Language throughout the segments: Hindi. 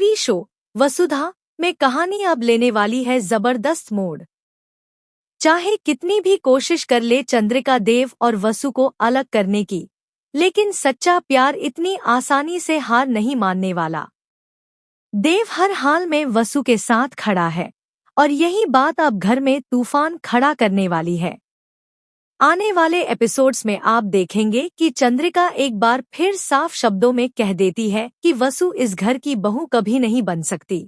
टीवी शो वसुधा में कहानी अब लेने वाली है जबरदस्त मोड़। चाहे कितनी भी कोशिश कर ले चंद्रिका देव और वसु को अलग करने की, लेकिन सच्चा प्यार इतनी आसानी से हार नहीं मानने वाला। देव हर हाल में वसु के साथ खड़ा है और यही बात अब घर में तूफान खड़ा करने वाली है। आने वाले एपिसोड्स में आप देखेंगे कि चंद्रिका एक बार फिर साफ शब्दों में कह देती है कि वसु इस घर की बहू कभी नहीं बन सकती।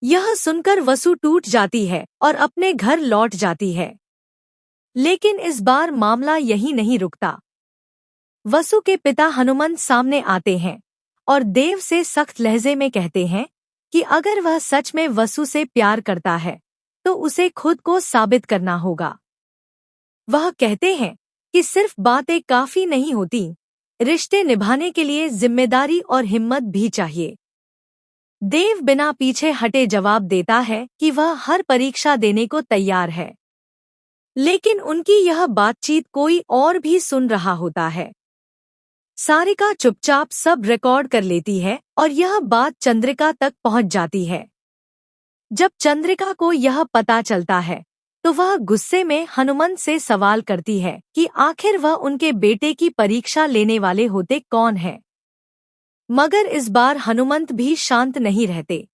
यह सुनकर वसु टूट जाती है और अपने घर लौट जाती है। लेकिन इस बार मामला यही नहीं रुकता। वसु के पिता हनुमंत सामने आते हैं और देव से सख्त लहजे में कहते हैं कि अगर वह सच में वसु से प्यार करता है तो उसे खुद को साबित करना होगा। वह कहते हैं कि सिर्फ बातें काफी नहीं होती, रिश्ते निभाने के लिए जिम्मेदारी और हिम्मत भी चाहिए। देव बिना पीछे हटे जवाब देता है कि वह हर परीक्षा देने को तैयार है। लेकिन उनकी यह बातचीत कोई और भी सुन रहा होता है। सारिका चुपचाप सब रिकॉर्ड कर लेती है और यह बात चंद्रिका तक पहुंच जाती है। जब चंद्रिका को यह पता चलता है तो वह गुस्से में हनुमंत से सवाल करती है कि आखिर वह उनके बेटे की परीक्षा लेने वाले होते कौन हैं। मगर इस बार हनुमंत भी शांत नहीं रहते।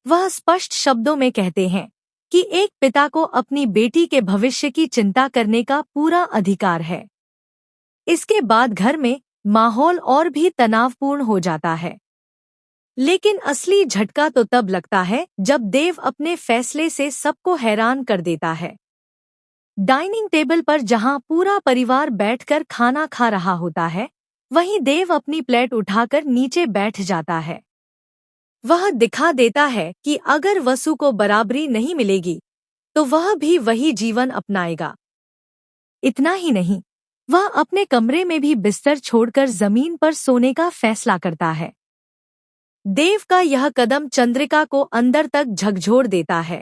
वह स्पष्ट शब्दों में कहते हैं कि एक पिता को अपनी बेटी के भविष्य की चिंता करने का पूरा अधिकार है। इसके बाद घर में माहौल और भी तनावपूर्ण हो जाता है। लेकिन असली झटका तो तब लगता है जब देव अपने फैसले से सबको हैरान कर देता है। डाइनिंग टेबल पर जहां पूरा परिवार बैठकर खाना खा रहा होता है, वहीं देव अपनी प्लेट उठाकर नीचे बैठ जाता है। वह दिखा देता है कि अगर वसु को बराबरी नहीं मिलेगी तो वह भी वही जीवन अपनाएगा। इतना ही नहीं, वह अपने कमरे में भी बिस्तर छोड़कर जमीन पर सोने का फैसला करता है। देव का यह कदम चंद्रिका को अंदर तक झकझोर देता है।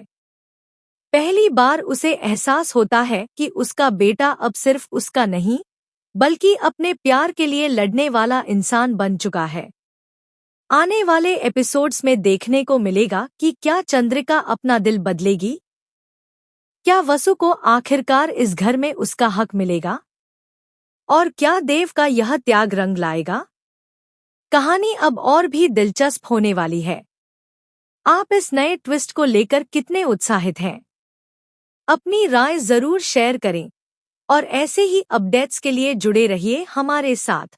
पहली बार उसे एहसास होता है कि उसका बेटा अब सिर्फ उसका नहीं, बल्कि अपने प्यार के लिए लड़ने वाला इंसान बन चुका है। आने वाले एपिसोड्स में देखने को मिलेगा कि क्या चंद्रिका अपना दिल बदलेगी? क्या वसु को आखिरकार इस घर में उसका हक मिलेगा? और क्या देव का यह त्याग रंग लाएगा? कहानी अब और भी दिलचस्प होने वाली है। आप इस नए ट्विस्ट को लेकर कितने उत्साहित हैं? अपनी राय जरूर शेयर करें और ऐसे ही अपडेट्स के लिए जुड़े रहिए हमारे साथ।